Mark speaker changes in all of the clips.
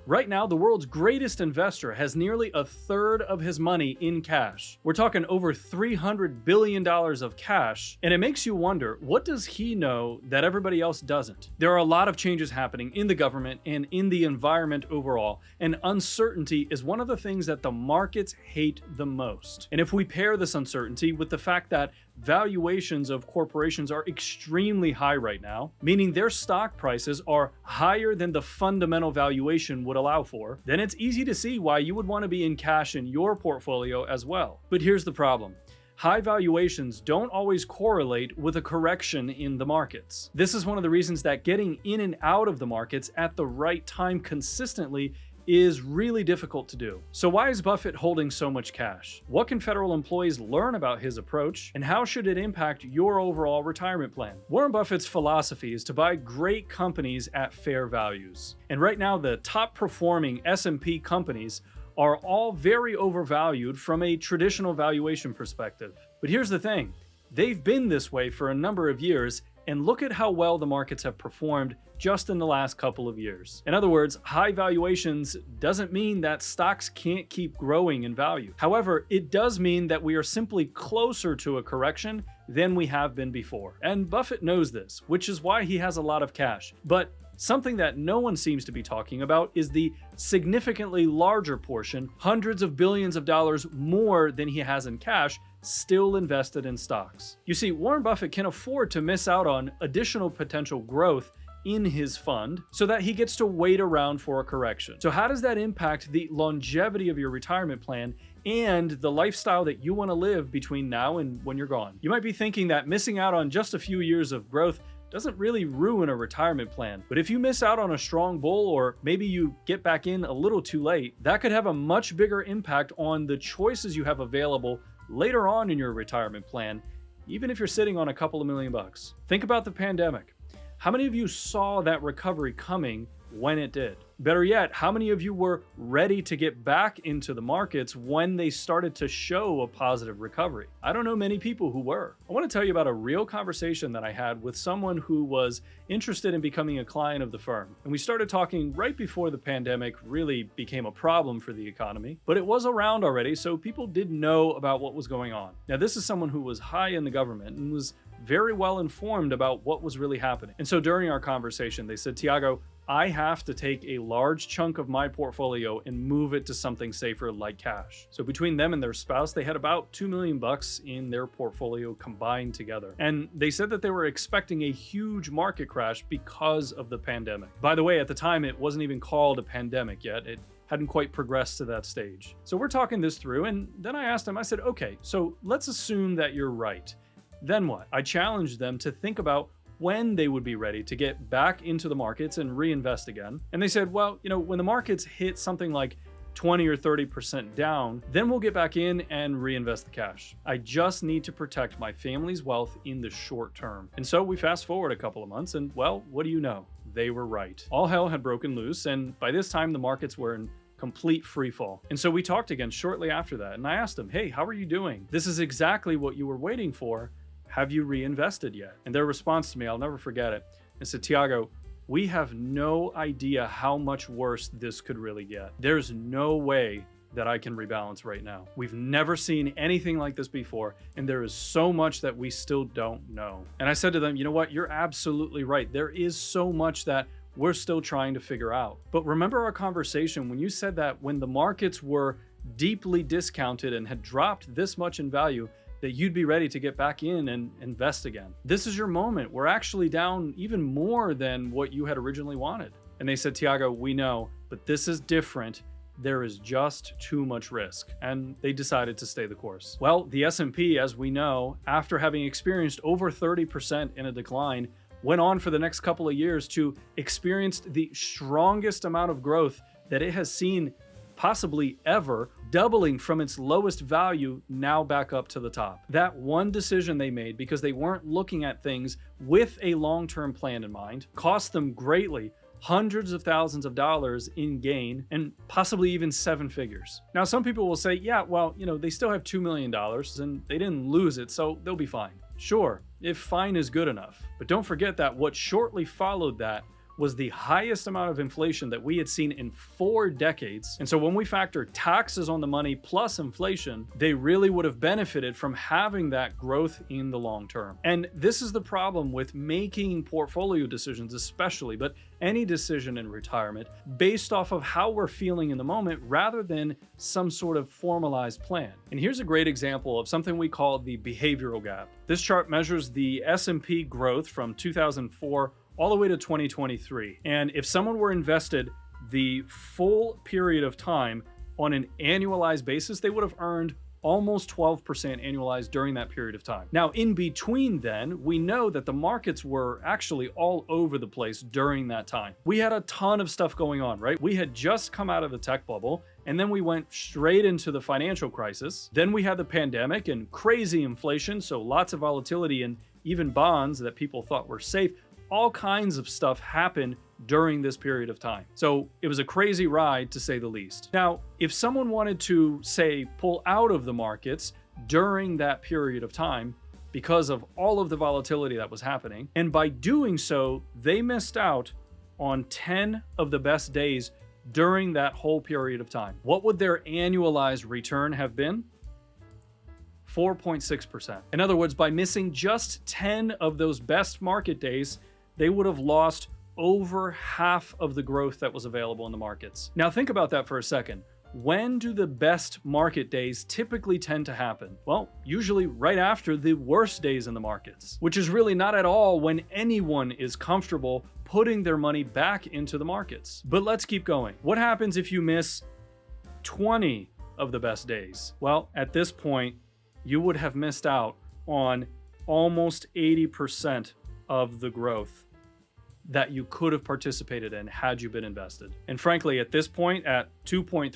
Speaker 1: Right now, the world's greatest investor has nearly a third of his money in cash. We're talking over $300 billion of cash, and it makes you wonder, what does he know that everybody else doesn't? There are a lot of changes happening in the government and in the environment overall, and uncertainty is one of the things that the markets hate the most. And if we pair this uncertainty with the fact that valuations of corporations are extremely high right now, meaning their stock prices are higher than the fundamental valuation would allow for, then it's easy to see why you would want to be in cash in your portfolio as well. But here's the problem. High valuations don't always correlate with a correction in the markets. This is one of the reasons that getting in and out of the markets at the right time consistently is really difficult to do. So why is Buffett holding so much cash? What can federal employees learn about his approach, and how should it impact your overall retirement plan? Warren Buffett's philosophy is to buy great companies at fair values. And right now, the top performing S&P companies are all very overvalued from a traditional valuation perspective. But here's the thing, they've been this way for a number of years, and look at how well the markets have performed just in the last couple of years. In other words, high valuations doesn't mean that stocks can't keep growing in value. However, it does mean that we are simply closer to a correction than we have been before. And Buffett knows this, which is why he has a lot of cash. But something that no one seems to be talking about is the significantly larger portion, hundreds of billions of dollars more than he has in cash, still invested in stocks. You see, Warren Buffett can afford to miss out on additional potential growth in his fund so that he gets to wait around for a correction. So how does that impact the longevity of your retirement plan and the lifestyle that you want to live between now and when you're gone? You might be thinking that missing out on just a few years of growth doesn't really ruin a retirement plan. But if you miss out on a strong bull, or maybe you get back in a little too late, that could have a much bigger impact on the choices you have available later on in your retirement plan, even if you're sitting on a couple of $1,000,000. Think about the pandemic. How many of you saw that recovery coming when it did? Better yet, how many of you were ready to get back into the markets when they started to show a positive recovery? I don't know many people who were. I want to tell you about a real conversation that I had with someone who was interested in becoming a client of the firm. And we started talking right before the pandemic really became a problem for the economy, but it was around already, so people did know about what was going on. Now, this is someone who was high in the government and was very well informed about what was really happening. And so during our conversation, they said, Thiago, I have to take a large chunk of my portfolio and move it to something safer like cash. So between them and their spouse, they had about $2 million in their portfolio combined together. And they said that they were expecting a huge market crash because of the pandemic. By the way, at the time, it wasn't even called a pandemic yet. It hadn't quite progressed to that stage. So we're talking this through, and then I asked them, I said, okay, so let's assume that you're right. Then what? I challenged them to think about when they would be ready to get back into the markets and reinvest again. And they said, well, when the markets hit something like 20 or 30% down, then we'll get back in and reinvest the cash. I just need to protect my family's wealth in the short term. And so we fast forward a couple of months and, well, what do you know? They were right. All hell had broken loose, and by this time the markets were in complete free fall. And so we talked again shortly after that, and I asked them, hey, how are you doing? This is exactly what you were waiting for. Have you reinvested yet? And their response to me, I'll never forget it. They said, Thiago, we have no idea how much worse this could really get. There's no way that I can rebalance right now. We've never seen anything like this before, and there is so much that we still don't know. And I said to them, you know what? You're absolutely right. There is so much that we're still trying to figure out. But remember our conversation when you said that when the markets were deeply discounted and had dropped this much in value, that you'd be ready to get back in and invest again. This is your moment. We're actually down even more than what you had originally wanted. And they said, Thiago, we know, but this is different. There is just too much risk. And they decided to stay the course. Well, the S&P, as we know, after having experienced over 30% in a decline, went on for the next couple of years to experience the strongest amount of growth that it has seen possibly ever, doubling from its lowest value now back up to the top. That one decision they made, because they weren't looking at things with a long-term plan in mind, cost them greatly, hundreds of thousands of dollars in gain, and possibly even seven figures. Now, some people will say, yeah, well, they still have $2 million and they didn't lose it, so they'll be fine. Sure, if fine is good enough. But don't forget that what shortly followed that was the highest amount of inflation that we had seen in 4 decades. And so when we factor taxes on the money plus inflation, they really would have benefited from having that growth in the long term. And this is the problem with making portfolio decisions, especially, but any decision in retirement, based off of how we're feeling in the moment rather than some sort of formalized plan. And here's a great example of something we call the behavioral gap. This chart measures the S&P growth from 2004 all the way to 2023. And if someone were invested the full period of time on an annualized basis, they would have earned almost 12% annualized during that period of time. Now, in between then, we know that the markets were actually all over the place during that time. We had a ton of stuff going on, right? We had just come out of the tech bubble, and then we went straight into the financial crisis. Then we had the pandemic and crazy inflation, so lots of volatility and even bonds that people thought were safe. All kinds of stuff happened during this period of time. So it was a crazy ride, to say the least. Now, if someone wanted to, say, pull out of the markets during that period of time because of all of the volatility that was happening, and by doing so, they missed out on 10 of the best days during that whole period of time, what would their annualized return have been? 4.6%. In other words, by missing just 10 of those best market days, they would have lost over half of the growth that was available in the markets. Now think about that for a second. When do the best market days typically tend to happen? Well, usually right after the worst days in the markets, which is really not at all when anyone is comfortable putting their money back into the markets. But let's keep going. What happens if you miss 20 of the best days? Well, at this point, you would have missed out on almost 80% of the growth that you could have participated in had you been invested. And frankly, at this point, at 2.3%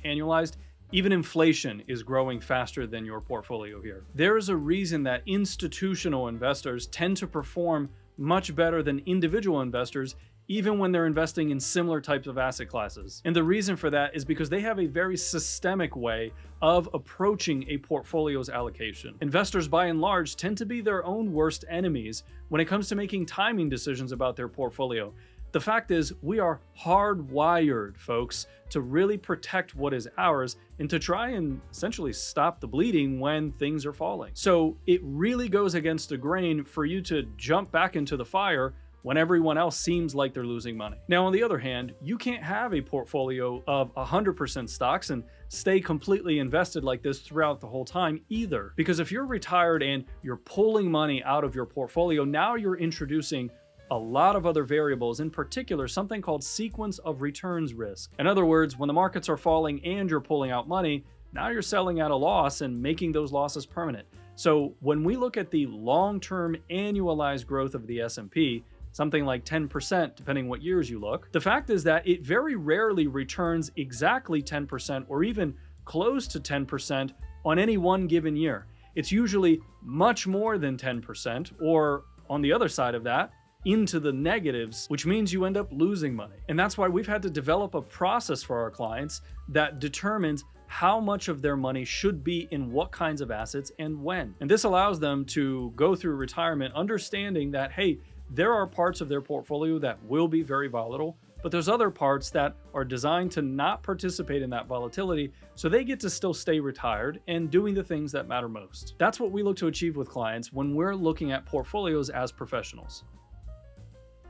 Speaker 1: annualized, even inflation is growing faster than your portfolio here. There is a reason that institutional investors tend to perform much better than individual investors, even when they're investing in similar types of asset classes. And the reason for that is because they have a very systemic way of approaching a portfolio's allocation. Investors, by and large, tend to be their own worst enemies when it comes to making timing decisions about their portfolio. The fact is, we are hardwired, folks, to really protect what is ours and to try and essentially stop the bleeding when things are falling. So it really goes against the grain for you to jump back into the fire when everyone else seems like they're losing money. Now, on the other hand, you can't have a portfolio of 100% stocks and stay completely invested like this throughout the whole time either. Because if you're retired and you're pulling money out of your portfolio, now you're introducing a lot of other variables, in particular, something called sequence of returns risk. In other words, when the markets are falling and you're pulling out money, now you're selling at a loss and making those losses permanent. So when we look at the long-term annualized growth of the S&P, something like 10%, depending what years you look, the fact is that it very rarely returns exactly 10% or even close to 10% on any one given year. It's usually much more than 10%, or on the other side of that, into the negatives, which means you end up losing money. And that's why we've had to develop a process for our clients that determines how much of their money should be in what kinds of assets and when. And this allows them to go through retirement understanding that, hey, there are parts of their portfolio that will be very volatile, but there's other parts that are designed to not participate in that volatility, so they get to still stay retired and doing the things that matter most. That's what we look to achieve with clients when we're looking at portfolios as professionals.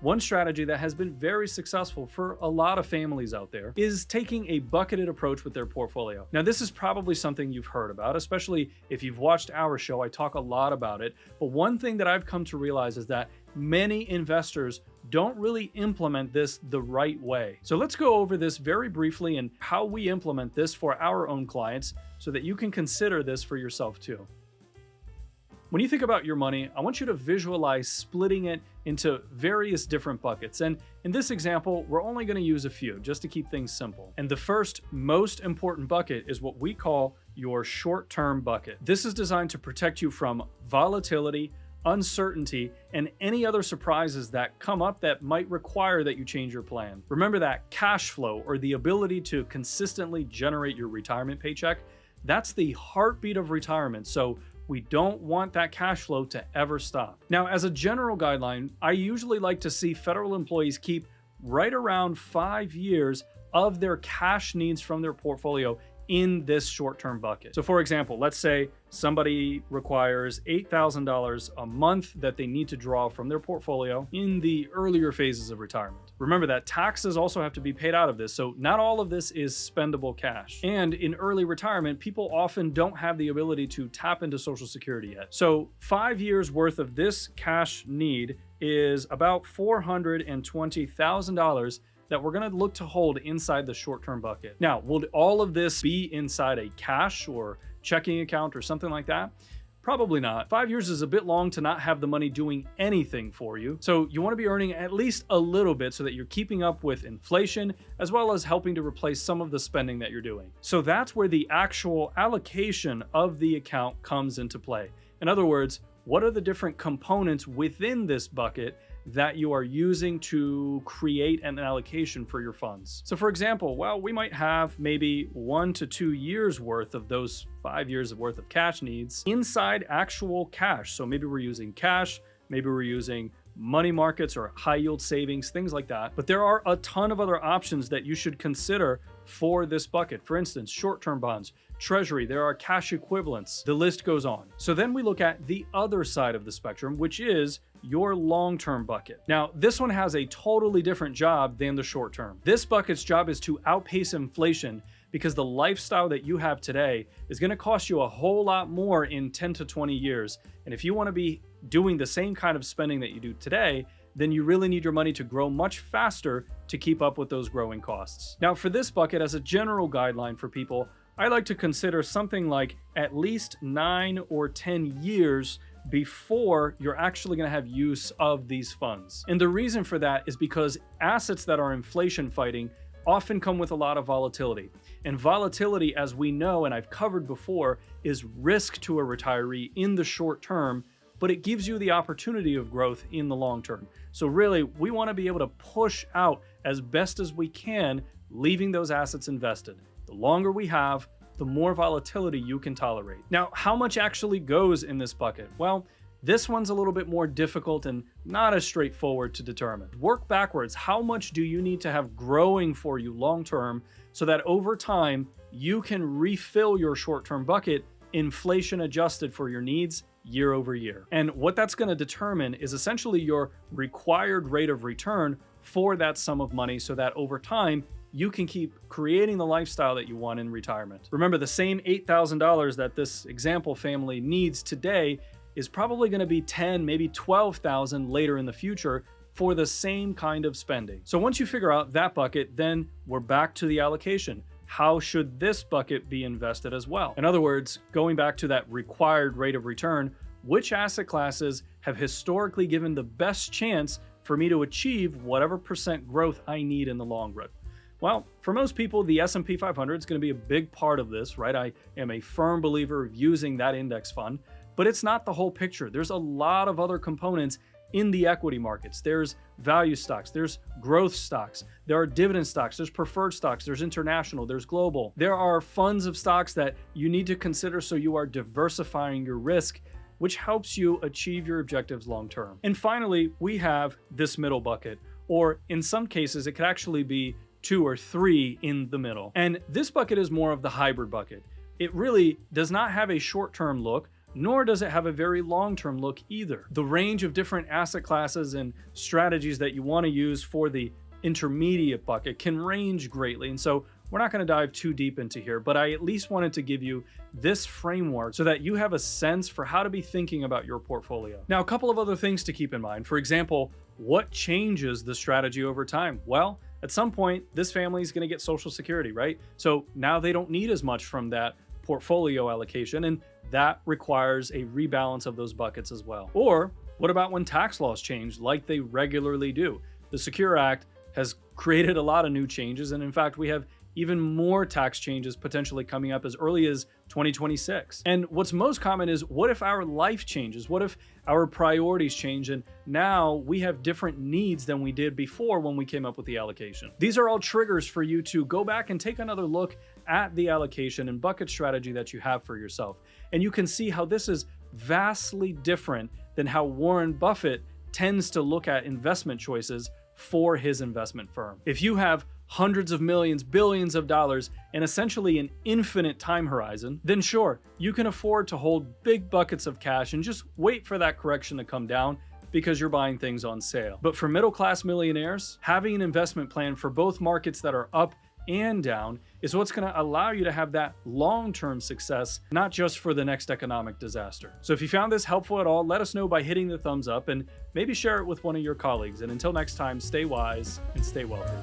Speaker 1: One strategy that has been very successful for a lot of families out there is taking a bucketed approach with their portfolio. Now, this is probably something you've heard about, especially if you've watched our show. I talk a lot about it. But one thing that I've come to realize is that many investors don't really implement this the right way. So let's go over this very briefly and how we implement this for our own clients so that you can consider this for yourself too. When you think about your money, I want you to visualize splitting it into various different buckets. And in this example, we're only going to use a few just to keep things simple. And the first most important bucket is what we call your short-term bucket. This is designed to protect you from volatility, uncertainty, and any other surprises that come up that might require that you change your plan. Remember that cash flow, or the ability to consistently generate your retirement paycheck, that's the heartbeat of retirement. So We don't want that cash flow to ever stop. Now, as a general guideline, I usually like to see federal employees keep right around 5 years of their cash needs from their portfolio in this short-term bucket. So for example, let's say somebody requires $8,000 a month that they need to draw from their portfolio in the earlier phases of retirement. Remember that taxes also have to be paid out of this, so not all of this is spendable cash. And in early retirement, people often don't have the ability to tap into Social Security yet. So 5 years worth of this cash need is about $420,000 that we're going to look to hold inside the short-term bucket. Now, will all of this be inside a cash or checking account or something like that? Probably not. 5 years is a bit long to not have the money doing anything for you. So you want to be earning at least a little bit so that you're keeping up with inflation, as well as helping to replace some of the spending that you're doing. So that's where the actual allocation of the account comes into play. In other words, what are the different components within this bucket that you are using to create an allocation for your funds? So for example, well, we might have maybe 1 to 2 years worth of those 5 years worth of cash needs inside actual cash. So maybe we're using cash, maybe we're using money markets or high yield savings, things like that. But there are a ton of other options that you should consider for this bucket. For instance, short-term bonds, treasury, there are cash equivalents, the list goes on. So then we look at the other side of the spectrum, which is your long-term bucket. Now, this one has a totally different job than the short-term. This bucket's job is to outpace inflation because the lifestyle that you have today is going to cost you a whole lot more in 10 to 20 years. And if you want to be doing the same kind of spending that you do today, then you really need your money to grow much faster to keep up with those growing costs. Now, for this bucket, as a general guideline for people, I like to consider something like at least 9 or 10 years before you're actually going to have use of these funds. And the reason for that is because assets that are inflation fighting often come with a lot of volatility. And volatility, as we know and I've covered before, is risk to a retiree in the short term, but it gives you the opportunity of growth in the long term. So really, we want to be able to push out as best as we can, leaving those assets invested. The longer we have, the more volatility you can tolerate. Now, how much actually goes in this bucket? Well, this one's a little bit more difficult and not as straightforward to determine. Work backwards. How much do you need to have growing for you long term so that over time you can refill your short-term bucket inflation adjusted for your needs year over year? And what that's going to determine is essentially your required rate of return for that sum of money so that over time you can keep creating the lifestyle that you want in retirement. Remember, the same $8,000 that this example family needs today is probably going to be 10, maybe 12,000 later in the future for the same kind of spending. So once you figure out that bucket, then we're back to the allocation. How should this bucket be invested as well? In other words, going back to that required rate of return, which asset classes have historically given the best chance for me to achieve whatever percent growth I need in the long run? Well, for most people, the S&P 500 is going to be a big part of this, right? I am a firm believer of using that index fund, but it's not the whole picture. There's a lot of other components in the equity markets. There's value stocks, there's growth stocks, there are dividend stocks, there's preferred stocks, there's international, there's global. There are funds of stocks that you need to consider so you are diversifying your risk, which helps you achieve your objectives long term. And finally, we have this middle bucket, or in some cases, it could actually be 2 or 3 in the middle. And this bucket is more of the hybrid bucket. It really does not have a short-term look, nor does it have a very long-term look either. The range of different asset classes and strategies that you want to use for the intermediate bucket can range greatly. And so we're not going to dive too deep into here, but I at least wanted to give you this framework so that you have a sense for how to be thinking about your portfolio. Now, a couple of other things to keep in mind. For example, what changes the strategy over time? Well, at some point, this family is going to get Social Security, right? So now they don't need as much from that portfolio allocation, and that requires a rebalance of those buckets as well. Or what about when tax laws change like they regularly do? The Secure Act has created a lot of new changes. And in fact, we have even more tax changes potentially coming up as early as 2026. And what's most common is, what if our life changes? What if our priorities change and now we have different needs than we did before when we came up with the allocation? These are all triggers for you to go back and take another look at the allocation and bucket strategy that you have for yourself. And you can see how this is vastly different than how Warren Buffett tends to look at investment choices for his investment firm. If you have hundreds of millions, billions of dollars, and essentially an infinite time horizon, then sure, you can afford to hold big buckets of cash and just wait for that correction to come down because you're buying things on sale. But for middle-class millionaires, having an investment plan for both markets that are up and down is what's going to allow you to have that long-term success, not just for the next economic disaster. So if you found this helpful at all, let us know by hitting the thumbs up and maybe share it with one of your colleagues. And until next time, stay wise and stay wealthy.